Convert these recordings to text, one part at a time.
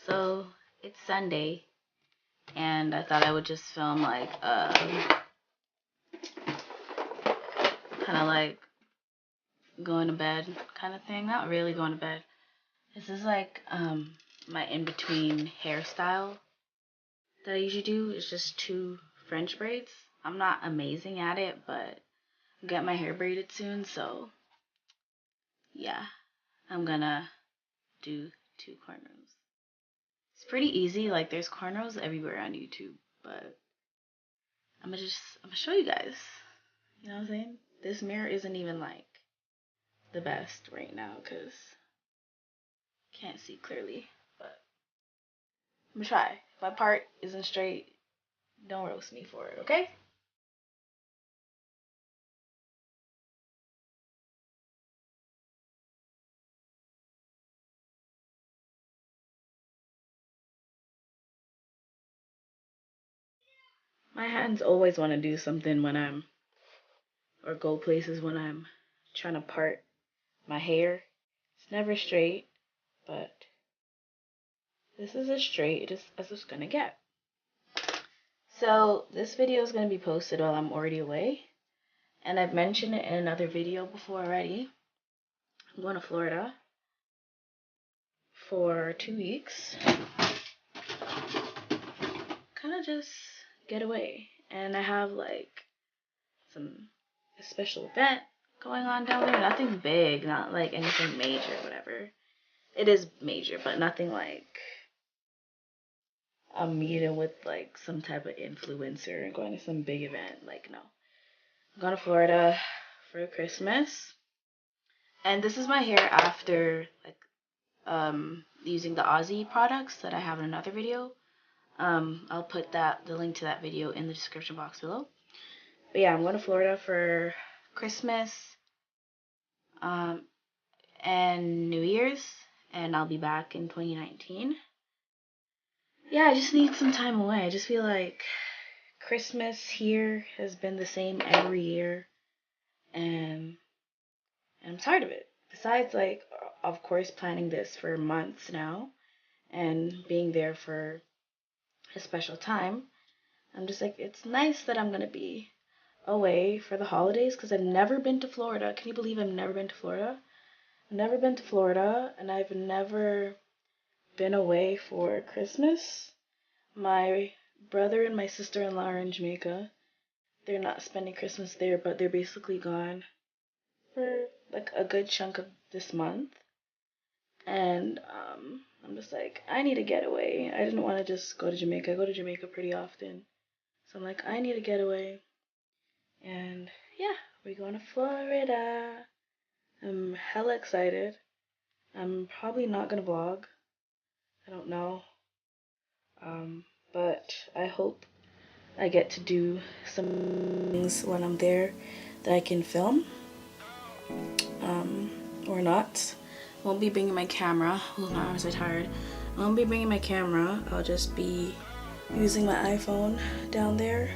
So it's Sunday, and I thought I would just film like kind of like going to bed kind of thing. Not really going to bed. This is like my in-between hairstyle that I usually do. It's just 2 French braids. I'm not amazing at it, but I'll get my hair braided soon, so yeah, I'm gonna do 2 cornrows. It's pretty easy. Like, there's cornrows everywhere on YouTube, but I'm gonna show you guys. You know what I'm saying? This mirror isn't even like the best right now because can't see clearly, but I'm gonna try. If my part isn't straight, don't roast me for it, okay? My hands always want to do something or go places when I'm trying to part my hair. It's never straight, but this is as straight as it's gonna get. So this video is gonna be posted while I'm already away, and I've mentioned it in another video before already. I'm going to Florida for 2 weeks. Kind of just get away, and I have like a special event going on down there. Nothing big, not like anything major, whatever. It is major, but nothing like I'm meeting with like some type of influencer and going to some big event. Like, no. I'm going to Florida for Christmas. And this is my hair after like using the Aussie products that I have in another video. I'll put the link to that video in the description box below. But yeah, I'm going to Florida for Christmas and New Year's, and I'll be back in 2019. Yeah, I just need some time away. I just feel like Christmas here has been the same every year, and I'm tired of it. Besides, like, of course, planning this for months now and being there for a special time, I'm just like, it's nice that I'm gonna be away for the holidays because I've never been to Florida. Can you believe I've never been to Florida? I've never been to Florida, and I've never been away for Christmas. My brother and my sister-in-law are in Jamaica. They're not spending Christmas there, but they're basically gone for like a good chunk of this month. And I'm just like, I need to get away. I didn't want to just go to Jamaica. I go to Jamaica pretty often. So I'm like, I need to get away. And yeah, we're going to Florida. I'm hella excited. I'm probably not gonna vlog. I don't know. But I hope I get to do some things when I'm there that I can film. Or not. Won't be bringing my camera. Well, my arms are tired. I won't be bringing my camera. I'll just be using my iPhone down there.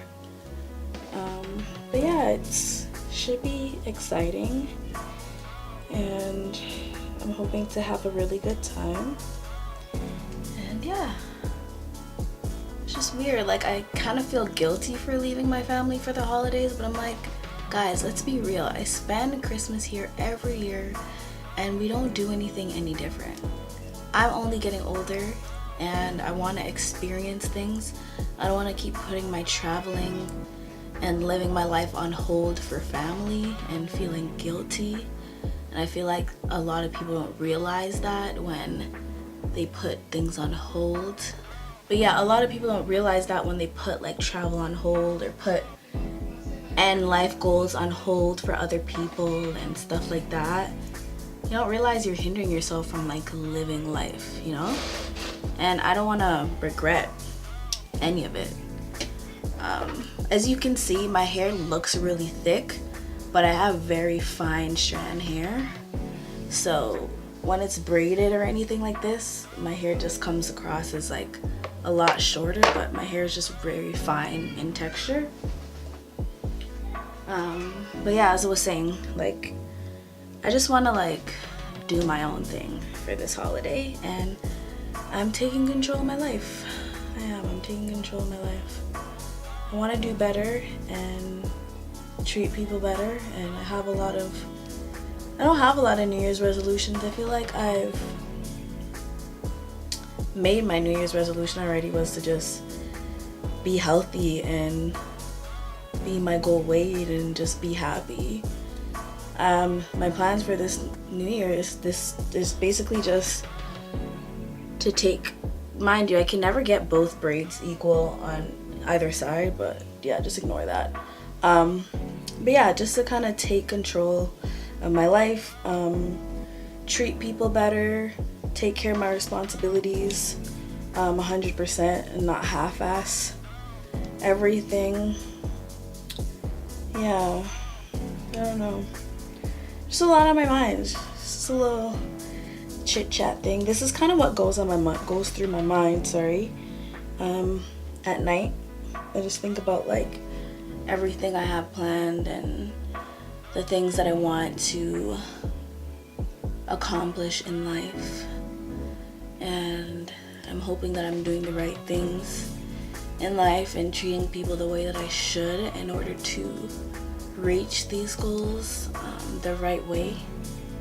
But yeah, it should be exciting, and I'm hoping to have a really good time. And yeah, it's just weird. Like, I kind of feel guilty for leaving my family for the holidays, but I'm like, guys, let's be real. I spend Christmas here every year, and we don't do anything any different. I'm only getting older, and I want to experience things. I don't want to keep putting my traveling and living my life on hold for family and feeling guilty. And I feel like a lot of people don't realize that when they put things on hold. But yeah, a lot of people don't realize that when they put like travel on hold or put end life goals on hold for other people and stuff like that. You don't realize you're hindering yourself from like living life, you know? And I don't want to regret any of it. As you can see, my hair looks really thick, but I have very fine strand hair. So when it's braided or anything like this, my hair just comes across as like a lot shorter, but my hair is just very fine in texture. But yeah, as I was saying, like, I just want to like do my own thing for this holiday, and I'm taking control of my life. I'm taking control of my life. I want to do better and treat people better, and I don't have a lot of New Year's resolutions. I feel like I've made my New Year's resolution already, was to just be healthy and be my goal weight and just be happy. My plans for this New Year is basically just to take, mind you, I can never get both braids equal on either side, but yeah, just ignore that. But yeah, just to kind of take control of my life, treat people better, take care of my responsibilities 100% and not half-ass everything. Yeah, I don't know. Just a lot on my mind. Just a little chit-chat thing. This is kind of what goes through my mind, at night. I just think about like everything I have planned and the things that I want to accomplish in life, and I'm hoping that I'm doing the right things in life and treating people the way that I should in order to reach these goals the right way.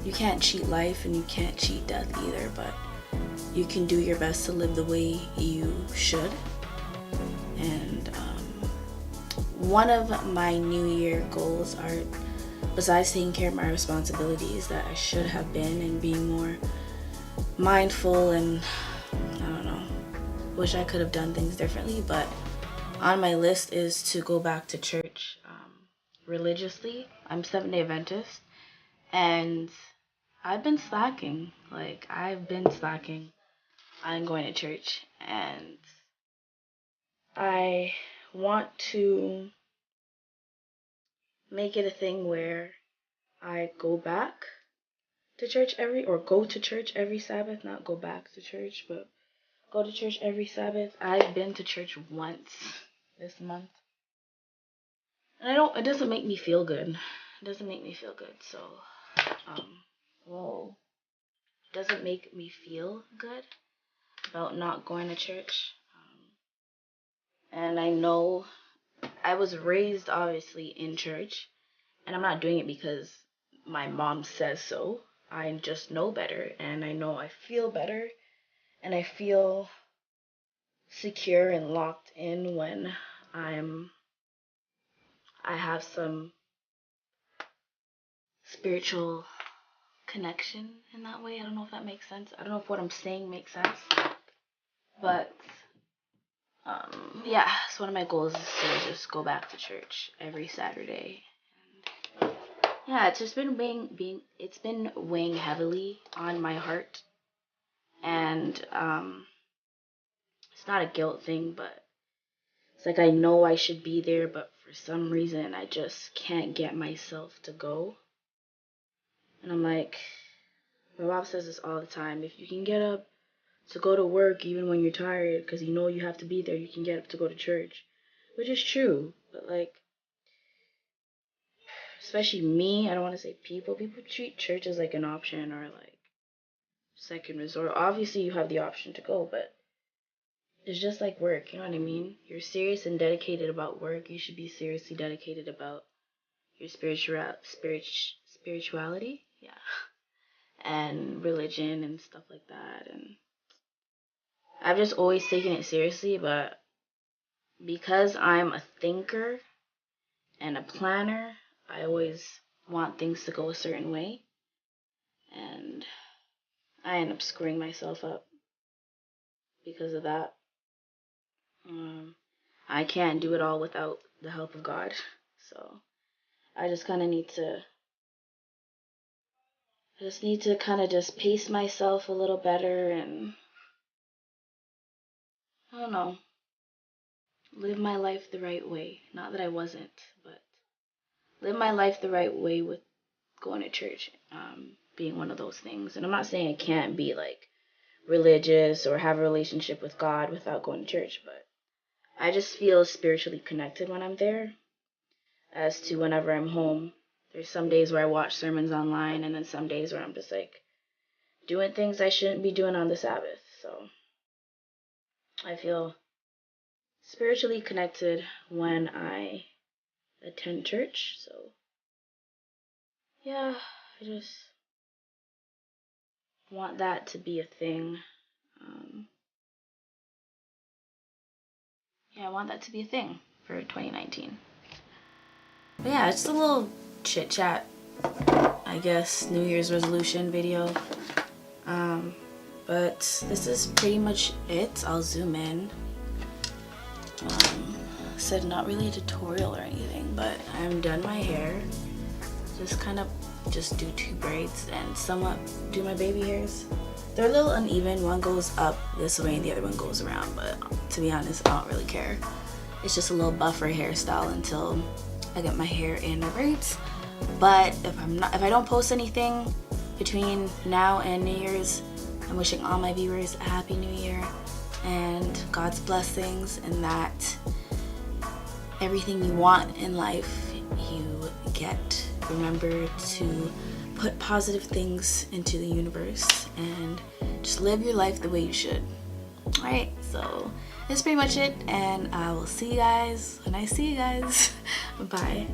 You can't cheat life and you can't cheat death either, but you can do your best to live the way you should. And one of my New Year goals are, besides taking care of my responsibilities that I should have been and being more mindful, and I don't know, wish I could have done things differently, but on my list is to go back to church religiously. I'm Seventh-day Adventist, and I've been slacking. I'm going to church, and I want to make it a thing where I go to church every Sabbath, not go back to church, but go to church every Sabbath. I've been to church once this month, and it doesn't make me feel good. So, it doesn't make me feel good about not going to church. And I know I was raised obviously in church, and I'm not doing it because my mom says so. I just know better, and I know I feel better, and I feel secure and locked in when I have some spiritual connection in that way. I don't know if that makes sense. I don't know if what I'm saying makes sense, but yeah, so one of my goals is to just go back to church every Saturday. And yeah, it's just been weighing heavily on my heart, and it's not a guilt thing, but it's like I know I should be there, but for some reason I just can't get myself to go. And I'm like, my mom says this all the time: if you can get up to go to work even when you're tired because you know you have to be there, you can get up to go to church. Which is true, but like, especially me, I don't want to say people treat church as like an option or like second resort. Obviously you have the option to go, but it's just like work, you know what I mean? You're serious and dedicated about work, you should be seriously dedicated about your spirituality, yeah, and religion and stuff like that. And I've just always taken it seriously, but because I'm a thinker and a planner, I always want things to go a certain way, and I end up screwing myself up because of that. I can't do it all without the help of God, so I just kind of need to kind of just pace myself a little better, and I don't know, live my life the right way. Not that I wasn't, but live my life the right way with going to church, being one of those things. And I'm not saying I can't be like religious or have a relationship with God without going to church, but I just feel spiritually connected when I'm there, as to whenever I'm home. There's some days where I watch sermons online, and then some days where I'm just like doing things I shouldn't be doing on the Sabbath. So I feel spiritually connected when I attend church. So yeah, I just want that to be a thing. Yeah, I want that to be a thing for 2019. But yeah, just a little chit chat, I guess, New Year's resolution video. But this is pretty much it. I'll zoom in. Said not really a tutorial or anything, but I'm done my hair. Just kind of just do 2 braids and somewhat do my baby hairs. They're a little uneven. One goes up this way and the other one goes around, but to be honest, I don't really care. It's just a little buffer hairstyle until I get my hair in my braids. But if I don't post anything between now and New Year's, I'm wishing all my viewers a happy new year and God's blessings, and that everything you want in life you get. Remember to put positive things into the universe and just live your life the way you should. Alright, so that's pretty much it, and I will see you guys when I see you guys. Bye.